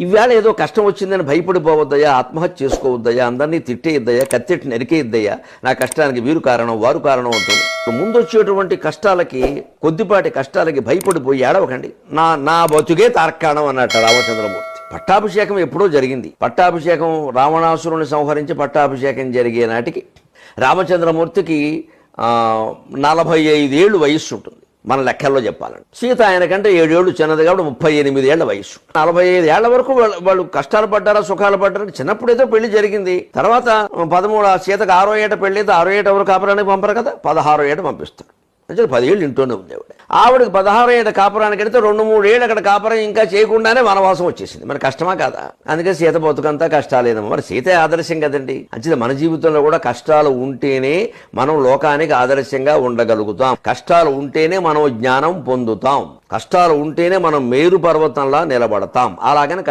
ఇవాళ ఏదో కష్టం వచ్చిందని భయపడిపోవద్దయ్యా, ఆత్మహత్య చేసుకోవద్దయ్యా, అందరినీ తిట్టేయద్దయ్యా, కత్తెట్టి నరికేయద్దయ్యా, నా కష్టానికి వీరు కారణం వారు కారణం అంటూ ముందు వచ్చేటువంటి కష్టాలకి, కొద్దిపాటి కష్టాలకి భయపడిపోయి ఏడవకండి. నా బతుకే తార్కాణం అన్నట్టు రామచంద్రమూర్తి. పట్టాభిషేకం ఎప్పుడో జరిగింది. పట్టాభిషేకం రావణాసురుని సంహరించి పట్టాభిషేకం జరిగే నాటికి రామచంద్రమూర్తికి 45 ఏళ్ళు వయస్సు ఉంటుంది మన లెక్కల్లో చెప్పాలంటే. సీత ఆయన కంటే 7 ఏళ్ళు చిన్నది కాబట్టి 38 ఏళ్ల వయస్సు. 45 ఏళ్ల వరకు వాళ్ళు కష్టాలు పడ్డారా సుఖాలు పడ్డారా. చిన్నప్పుడేదో పెళ్లి జరిగింది, తర్వాత 13 సీతకు 6వ ఏట పెళ్లి అయితే 6వ ఏట ఎవరు కాపురానికి పంపరు కదా, 16వ ఏట పంపిస్తారు. అంటే 10 ఏళ్ళు ఇంట్లోనే ఉంది ఆవిడకి 16వ ఏట కాపురానికి వెళితే 2-3 ఏళ్ళు అక్కడ కాపురం ఇంకా చేయకుండానే వనవాసం వచ్చేసింది. మరి కష్టమా కాదా? అందుకే సీత బతుకంతా కష్టాలేదమ్మా. మరి సీతే ఆదర్శం కదండి. అంతే మన జీవితంలో కూడా కష్టాలు ఉంటేనే మనం లోకానికి ఆదర్శంగా ఉండగలుగుతాం. కష్టాలు ఉంటేనే మనం జ్ఞానం పొందుతాం. కష్టాలు ఉంటేనే మనం మేరు పర్వతంలా నిలబడతాం. అలాగని